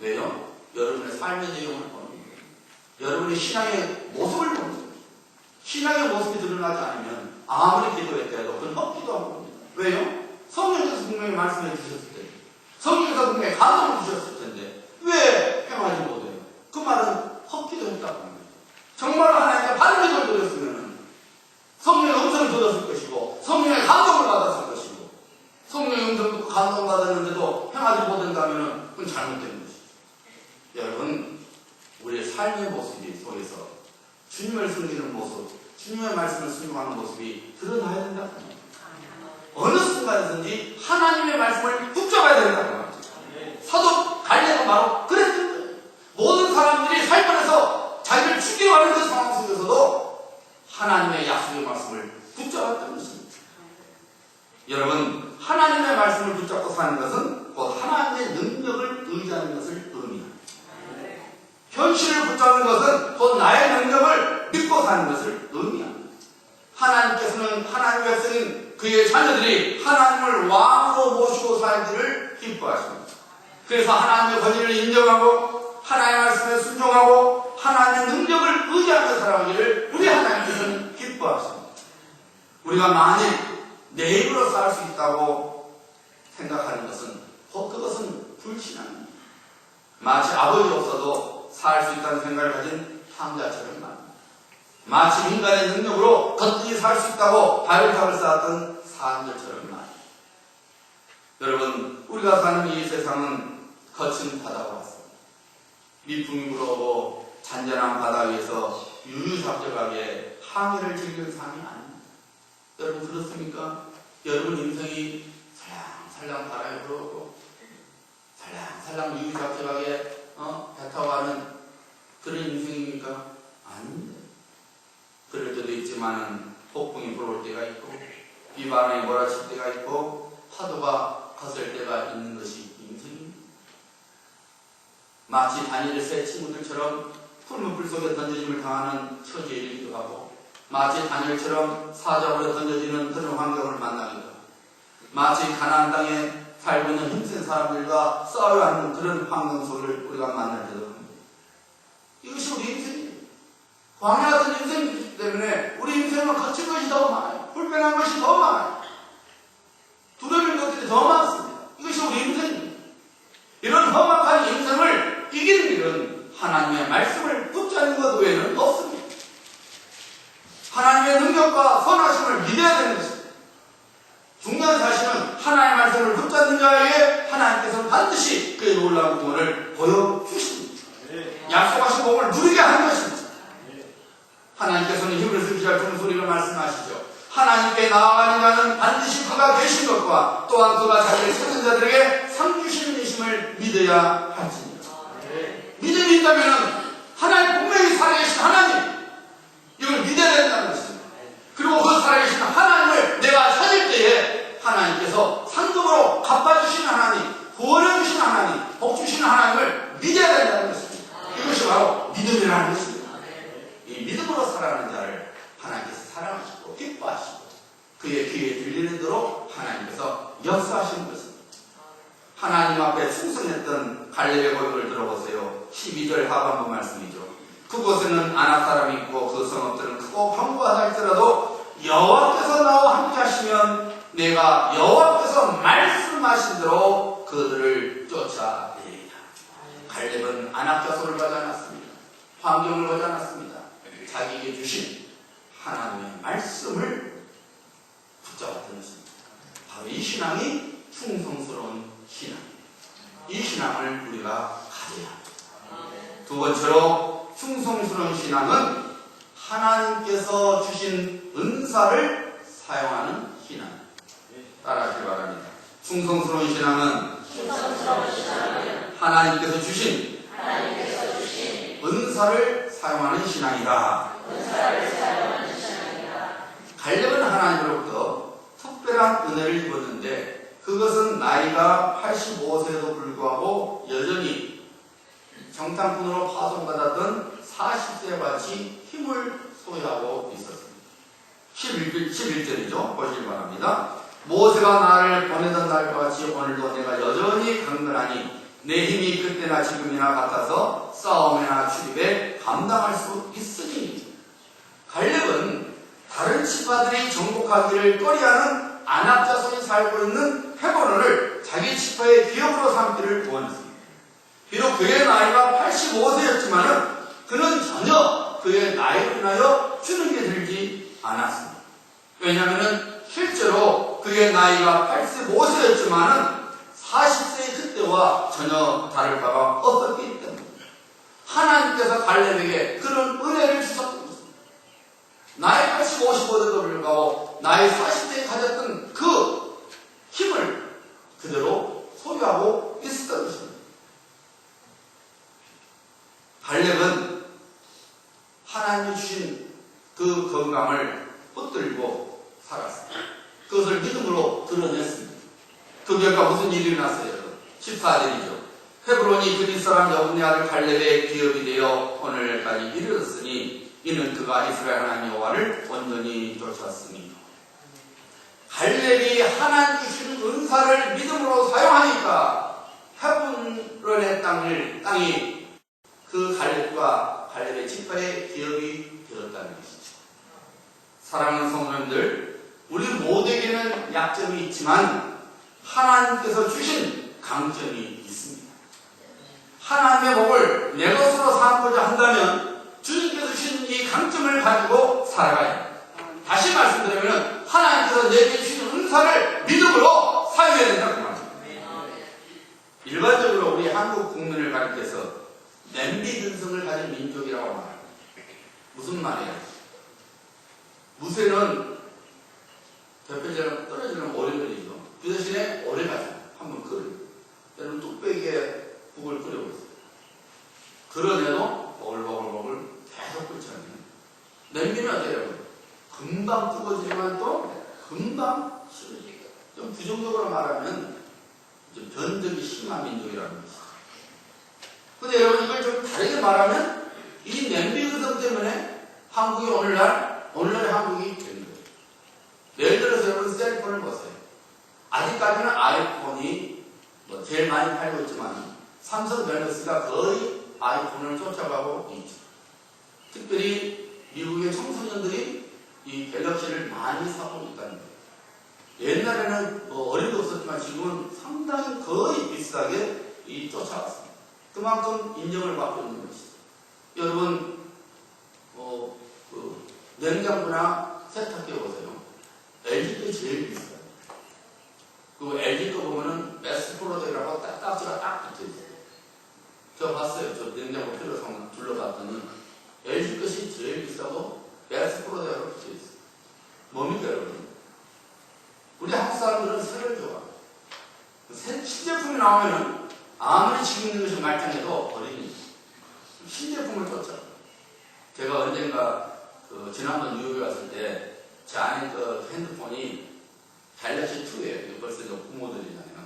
Speaker 1: 왜요? 여러분의 삶의 내용을 보는 거예요. 여러분의 신앙의 모습을 보는 거예요. 신앙의 모습이 드러나지 않으면 아무리 기도했다 해도 그건 헛기도한 겁니다. 왜요? 성령께서 분명히 말씀해 주셨을 텐데 성령께서 분명히 감동을 주셨을 텐데 왜 행하지 못해요? 그 말은 헛기도했다고 합니다. 정말로 하나님께 바른 기도를 드렸으면 성령의 음성을 들었을 것이고 성령의 감동을 받았을 것이고 성령의 음성 듣고 감동을 받았는데도 행하지 못한다면 그건 잘못된 것이죠. 여러분 우리의 삶의 모습이 속에서 주님을 섬기는 모습 주님의 말씀을 순종하는 모습이 드러나야 된다. 어느 순간에든지 하나님의 말씀을 붙잡아야 된다는 거죠. 사도 갈렙은 바로 그랬던 거예요. 모든 사람들이 살면서 자기를 죽여가는 그 상황 속에서도 하나님의 약속의 말씀을 붙잡았다는 것입니다. 여러분 하나님의 말씀을 붙잡고 사는 것은 곧 하나님의 능력을 의지하는 것을 의미합니다. 현실을 붙잡는 것은 곧 나의 능력을 믿고 사는 것을 의미합니다. 하나님께서는 하나님의 백성인 그의 자녀들이 하나님을 왕으로 모시고 살기를 기뻐하십니다. 그래서 하나님의 권위를 인정하고 하나님의 말씀에 순종하고 하나님의 능력을 의지하며 살아가기를 우리 하나님께서는 기뻐하십니다. 우리가 만일 내 힘으로 살 수 있다고 생각하는 것은 곧 그것은 불신앙입니다. 마치 아버지 없어도 살 수 있다는 생각을 가진 황자처럼 말입니다. 마치 인간의 능력으로 걷기 살 수 있다고 바벨탑을 쌓았던 사람들처럼 말입니다. 여러분 우리가 사는 이 세상은 거친 바다가 왔습니다. 미풍이 불어오고 잔잔한 바다 위에서 유유자적하게 항해를 즐기는 삶이 아닙니다. 여러분 그렇습니까? 여러분 인생이 살랑살랑 바람이 불어오고 살랑살랑 유유자적하게 배 타고 가는 그런 인생입니까? 아닙니다. 그럴 때도 있지만은 폭풍이 불어올 때가 있고 비바람이 몰아칠 때가 있고 파도가 거슬 때가 있는 것이 인생입니다. 마치 다니엘 세 친구들처럼 푸른 불 속에 던져짐을 당하는 처지에 이르기도 하고 마치 다니엘처럼 사자굴에 던져지는 그런 환경을 만나기도 하고 마치 가나안 땅에 살고 있는 힘센 사람들과 싸워야 하는 그런 환경 속을 우리가 만날 때도 합니다. 이것이 우리 인생이에요. 광야 같은 인생이기 때문에 우리 인생은 거친 것이 더 많아요. 불편한 것이 더 많아요. 두려울 것들이 더 많습니다. 이것이 우리 인생입니다. 이런 험악한 인생을 이기는 길은 하나님의 말씀을 붙잡는 것 외에는 없습니다. 하나님의 능력과 선하심을 믿어야 되는 것입니다. 중요한 사실은 하나님의 말씀을 붙잡는 자에게 하나님께서는 반드시 그의 놀라운 구원을 보여주십니다. 약속하신 복을 누리게 하는 것입니다. 하나님께서는 히브리서 2장 중소리로 말씀하시죠. 하나님께 나아가는 자는 반드시 그가 계신 것과 또한 그가 자기를 찾는 자들에게 상 주시는 이심을 믿어야 할지니라. 믿음이 있다면 하나님 분명히 살아계신 하나님, 이걸 믿어야 된다는 것입니다. 그리고 그 살아계신 하나님을 내가 찾을 때에 하나님께서 상급으로 갚아주시는 하나님, 구원해주시는 하나님, 복주시는 하나님을 믿어야 된다는 것입니다. 이것이 바로 믿음이라는 것입니다. 이 믿음으로 살아가는 자를 하나님께서 사랑하시고 기뻐하시고 그의 귀에 들리는 대로 하나님께서 역사하시는 것입니다. 하나님 앞에 충성했던 갈렙의 고백을 들어보세요. 12절 하반부 말씀이죠. 그곳에는 아낙 사람이 있고 그 성읍들은 크고 황무하다 할지라도 여호와께서 나와 함께 하시면 내가 여호와께서 말씀하신 대로 그들을 쫓아내리라. 갈렙은 아낙 자손을 가지 않았습니다. 환경을 가지 않았습니다. 자기에게 주신 하나님의 말씀을 붙잡았던 것입니다. 바로 이 신앙이 충성스러운 신앙입니다. 이 신앙을 우리가 가져야 합니다. 두 번째로 충성스러운 신앙은 하나님께서 주신 은사를 사용하는 신앙. 따라하시기 바랍니다. 충성스러운 신앙은 하나님께서 주신 은사를 사용하는 신앙이다. 갈렙은 하나님으로부터 특별한 은혜를 입었는데 그것은 나이가 85세에도 불구하고 여전히 정탐꾼으로 파송받았던 40세 같이 힘을 소유하고 있었습니다. 11절이죠. 보시기 바랍니다. 모세가 나를 보내던 날과 같이 오늘도 내가 여전히 강건하니 내 힘이 그때나 지금이나 같아서 싸움이나 출입에 감당할 수 있으니. 갈렙은 다른 지파들이 정복하기를 꺼려하는 아낙 자손이 살고 있는 헤브론을 자기 지파의 기업으로 삼기를 원했습니다. 비록 그의 나이가 85세였지만 그는 전혀 그의 나이로 인하여 주는 게 들지 않았습니다. 왜냐하면 실제로 그의 나이가 85세였지만 40세의 그때와 전혀 다를 바가 없었기 때문에 하나님께서 갈렙에게 그런 은혜를 주셨던 것입니다. 나이 80, 55세도 불구하고 나이 40세에 가졌던 그 힘을 그대로 소유하고 있었던 것입니다. 갈렙은 하나님이 주신 그 건강을 붙들고 살았습니다. 그것을 믿음으로 드러냈습니다. 그 결과 무슨 일이 일어났어요? 14절이죠. 헤브론이 그릿 사람 여분의 아들 갈렙의 기업이 되어 오늘까지 이르렀으니 이는 그가 이스라엘 하나님 여호와를 온전히 쫓았으니. 갈렙이 하나님 주신 은사를 믿음으로 사용하니까 헤브론의 땅이 그 갈렙과 갈렙의 지파의 기업이 되었다는 것이죠. 사랑하는 성도님들, 우리 모두에게는 약점이 있지만 하나님께서 주신 강점이 있습니다. 하나님의 복을 내 것으로 삼고자 한다면 주님께서 주신 이 강점을 가지고 살아가야 합니다. 다시 말씀드리면 하나님께서 내게 주신 은사를 믿음으로 사용해야 된다고 말합니다. 일반적으로 우리 한국 국민을 가리켜서 냄비 근성을 가진 민족이라고 말합니다. 무슨 말이에요? 무쇠는 대표적으로 떨어지는 오래걸리죠. 그 대신에 오래 가죠. 한번 끓여요. 때로는 뚝배기에 국을 끓여고 있어요. 그러내도 보글보글 계속 끓잖아요. 냄비는 어때요? 금방 뜨거워지지만 또 금방 식어지죠. 좀 부정적으로 말하면 좀 변덕이 심한 민족이라는 것이죠. 근데 여러분 이걸 좀 다르게 말하면 이 냄비 근성 때문에 한국이 오늘날의 한국이 된 거예요. 예를 들어서 여러분 셀폰을 보세요. 아직까지는 아이폰이 제일 많이 팔고 있지만 삼성 갤럭시가 거의 아이폰을 쫓아가고 있죠. 특별히 미국의 청소년들이 이 갤럭시를 많이 사고 있다는 거예요. 옛날에는 어림도 없었지만 지금은 상당히 거의 비슷하게 쫓아갔습니다. 그만큼 인정을 받고 있는 것이죠. 여러분 냉장고나 세탁기 보세요. LG도 제일 비싸요. 그 LG 거 보면은 베스트 프로젝트라고 딱지가 딱 붙어 있어요. 저 봤어요. 저 냉장고 필요상 둘러봤더니 LG 것이 제일 비싸고 베스트 프로젝트라고 붙어 있어요. 뭡니까 여러분? 우리 한국 사람들은 새를 좋아. 신제품이 나오면은 아무리 지금 있는 것이 말짱해도 버리니 신제품을 쫓아. 제가 언젠가 지난번 뉴욕에 왔을 때 제 아내 그 핸드폰이 갤럭시 2예요. 벌써 이제 부모들이잖아요.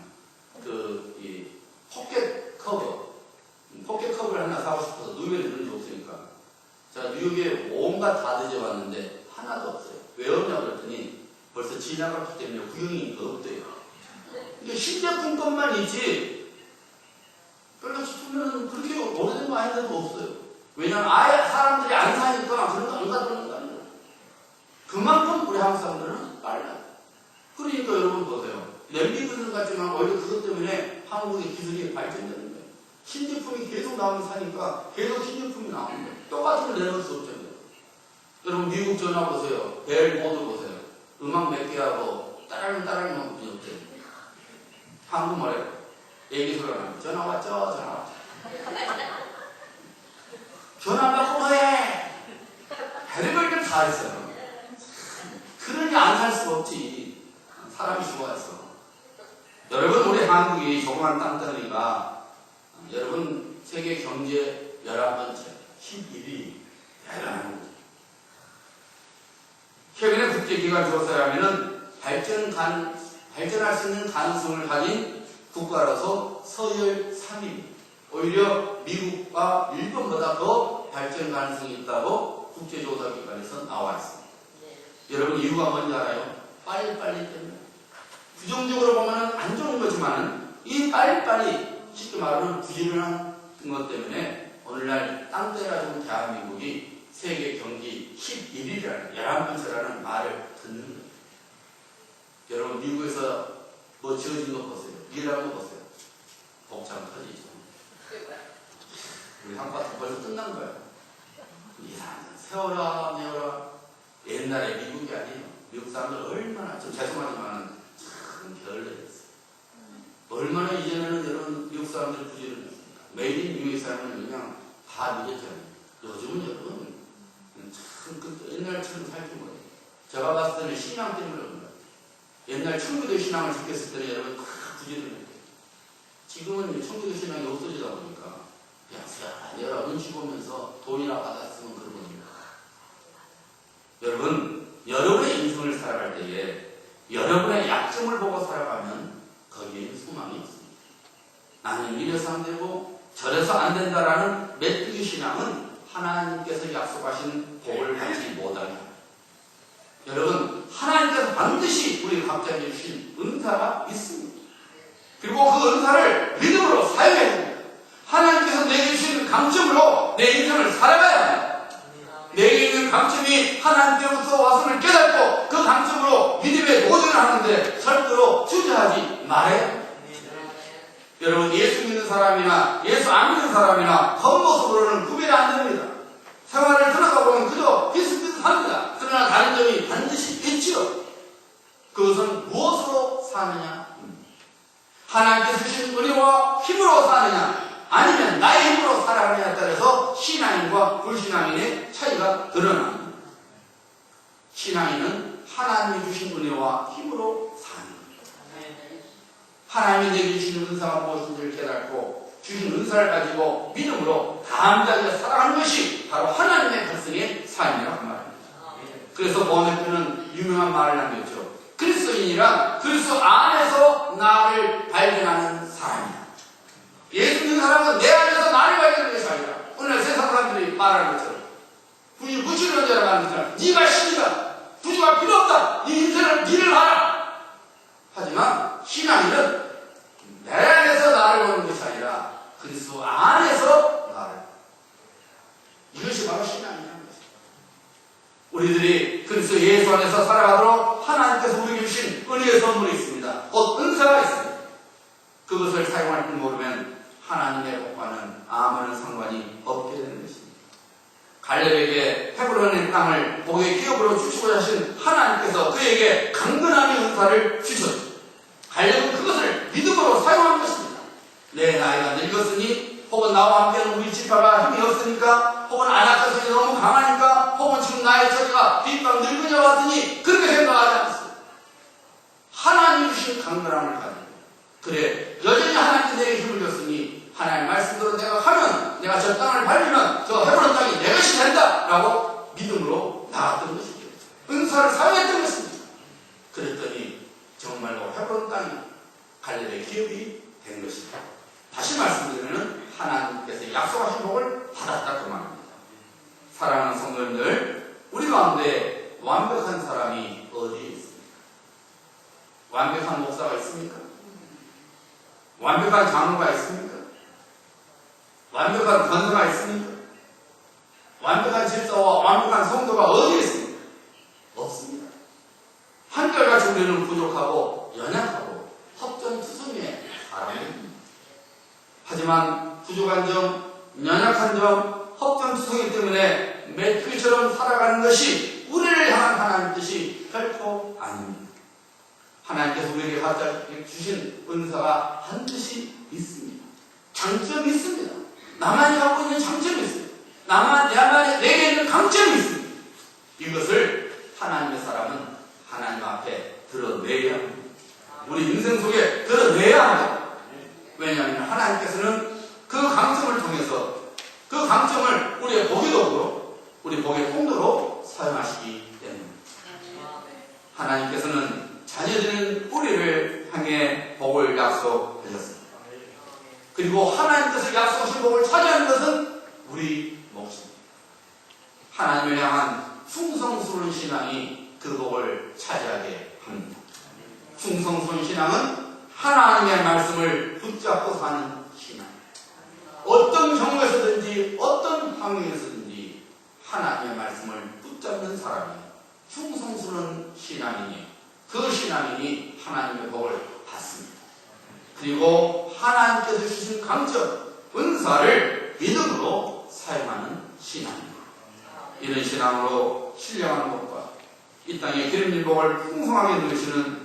Speaker 1: 이 포켓 커버를 하나 사고 싶어서 뉴욕에 있는 게 없으니까. 자, 뉴욕에 온갖 다 뒤져봤는데 하나도 없어요. 왜 없냐고 그랬더니 벌써 지나갔기 때문에 구형이 없대요. 이게 신제품 것만 있지, 갤럭시 2는 그렇게 오래된 거 아닌데도 없어요. 왜냐면 아예 사람들이 안 사니까 그런 거 안 가져오는 거 아니에요. 그만큼 우리 한국 사람들은 빨라요. 그러니까 여러분 보세요. 냄비 그릇 같지만 오히려 그것 때문에 한국의 기술이 발전되는 거예요. 신제품이 계속 나오면 사니까 계속 신제품이 나오는 거예요. 똑같은 걸 내놓을 수 없잖아요. 여러분 미국 전화 보세요. 벨 모드 보세요. 음악 몇 개 하고 따라하면 그냥 없대요. 한국말에 얘기 소리가 나면 전화 왔죠? 전화 왔죠? 전화 받고 뭐해? 별의별 걸 다 했어요. 그러니 안 살 수가 없지. 사람이 죽어갔어. 여러분 우리 한국이 조그만 땅덩어리가 여러분 세계 경제 11번째 11위 대단한 거죠. 최근에 국제기관 조사를 하면은 발전할 수 있는 가능성을 가진 국가로서 서열 3위. 오히려 미국과 일본보다 더 발전 가능성이 있다고 국제조사기관에서 나와 있습니다. 여러분 이유가 뭔지 알아요? 빨리빨리 때문에. 부정적으로 보면 안 좋은 거지만 이 빨리빨리 쉽게 말하면 부지런한 것 때문에 오늘날 땅떼라는 대한민국이 세계 경기 11위라는 11번째라는 말을 듣는 거예요. 여러분 미국에서 뭐 지어진 거 보세요. 일하는 거 보세요. 복장 터지죠. 우리 한국 같은 벌써 끝난 거예요. 이상한 세워라 내어라. 옛날에 미국이 아니에요. 미국 사람들 얼마나, 좀 죄송하지만 참 별로였어요. 얼마나 이전에는 여러분 미국 사람들 부지런했습니까? 메이드 인 미국 사람은 그냥 다 늦었잖아요. 요즘은 여러분 참 옛날처럼 살지 못해요. 제가 봤을 때는 신앙 때문에 그런 거예요. 옛날 청교도 신앙을 지켰을 때는 여러분 다 부지런했어요. 지금은 청교도 신앙이 없어지다 보니까 그냥 내가 눈치 보면서 돈이나 받았으면 그런 겁니다. 여러분, 여러분의 인생을 살아갈 때에 여러분의 약점을 보고 살아가면 거기에는 소망이 있습니다. 나는 이래서 안 되고 저래서 안 된다라는 메뚜기 신앙은 하나님께서 약속하신 복을 받지 못하게 합니다. 여러분, 하나님께서 반드시 우리 각자에게 주신 은사가 있습니다. 그리고 그 은사를 믿음으로 사용해야 됩니다. 하나님께서 내게 주신 강점으로 내 인생을 살아가야 합니다. 내게 있는 강점이 하나님께로부터 왔음을 깨닫고 그 강점으로 믿음에 도전을 하는데 절대로 주저하지 말아요. 여러분 예수 믿는 사람이나 예수 안 믿는 사람이나 겉모습으로는 구별이 안 됩니다. 생활을 들어가 보면 그저 비슷비슷합니다. 그러나 다른 점이 반드시 있지요. 그것은 무엇으로 사느냐? 하나님께서 주신 은혜와 힘으로 사느냐? 아니면 나의 힘으로 살아가느냐에 따라서 신앙인과 불신앙인의 차이가 드러납니다. 신앙인은 하나님이 주신 은혜와 힘으로 사는 겁니다. 하나님이 내게 주신 은사가 무엇인지를 깨닫고 주신 은사를 가지고 믿음으로 담대하게 살아가는 것이 바로 하나님의 백성의 삶이라고 말합니다. 그래서 보험에는 유명한 말을 남겼죠. 그리스도인이란 그리스도 안에서 나를 발견하는 사람이다. 예수 믿는 사람은 내 안에서 나를 발견하는 것이 아니라 오늘 세상 사람들이 말하는 것처럼 부지런한 자라고 하는 것처럼 네가 신이다. 부지가 필요 없다. 네 인생을 니를 알아. 하지만 신앙인은 내 안에서 나를 보는 것이 아니라 그리스도 안에서 나를. 이것이 바로 신앙이라는 것입니다. 우리들이 그리스도 예수 안에서 살아가도록 하나님께서 우리에게 주신 은혜의 선물이 있습니다. 곧 은사가 있습니다. 그것을 사용할 줄 모르면 하나님의 복과는 아무런 상관이 없게 되는 것입니다. 갈렙에게 헤브론의 땅을 복의 기업으로 주시고자 하신 하나님께서 그에게 강건함의 은사를 주셨죠. 달력은 그것을 믿음으로 사용한 것입니다. 내 나이가 늙었으니, 혹은 나와 함께는 우리 지파가 힘이 없으니까, 혹은 안악자성이 너무 강하니까, 혹은 지금 나의 처지가 뒷방 늙은이와 같으니 그렇게 생각하지 않습니다. 하나님 주신 강건함을 가지고, 그래 여전히 하나님께 내게 힘을 줬으니 하나님 말씀대로 내가 하면, 내가 저 땅을 밟으면 저 헤브론 땅이 내 것이 된다 라고 믿음으로 나갔던 것이죠. 은사를 사용했던 것입니다. 그랬더니 정말로 헤브론 땅이 갈렙의 기업이 된 것입니다. 다시 말씀드리면 하나님께서 약속하신 복을 받았다 그 말입니다. 사랑하는 성도님들, 우리 가운데 완벽한 사람이 어디에 있습니까? 완벽한 목사가 있습니까? 완벽한 장로가 있습니까? 완벽한 권사가 있습니까? 완벽한 집사와 완벽한 성도가 어디에 있습니까? 없습니다. 한결같이 우리는 부족하고 연약하고 허점투성이의 사람입니다. 하지만 부족한 점, 연약한 점, 허점투성이 때문에 메뚜기처럼 살아가는 것이 우리를 향한 하나님 뜻이 결코 아닙니다. 하나님께서 우리에게 갖다 주신 은사가 한 뜻이 있습니다. 장점이 있습니다. 나만이 갖고 있는 장점이 있습니다. 내게 있는 강점이 있습니다. 이것을 하나님의 사람은 하나님 앞에 드러내야 합니다. 우리 인생 속에 드러내야 합니다. 왜냐하면 하나님께서는 그 강점을 통해서 그 강점을 우리의 복의 도구로, 우리 복의 통로로 사용하시기 때문입니다. 하나님께서는 자녀들인 우리를 향해 복을 약속하셨습니다. 그리고 하나님 뜻을 약속하신 복을 차지하는 것은 우리 몫입니다. 하나님을 향한 충성스러운 신앙이 그 복을 차지하게 합니다. 충성스러운 신앙은 하나님의 말씀을 붙잡고 사는 신앙. 어떤 경우에서든지 어떤 환경에서든지 하나님의 말씀을 붙잡는 사람이 충성스러운 신앙이니 그 신앙인이 하나님의 복을 받습니다. 그리고 하나님께서 주신 강점, 은사를 믿음으로 사용하는 신앙입니다. 이런 신앙으로 신령한 복과 이 땅에 기름진 복을 풍성하게 누리시는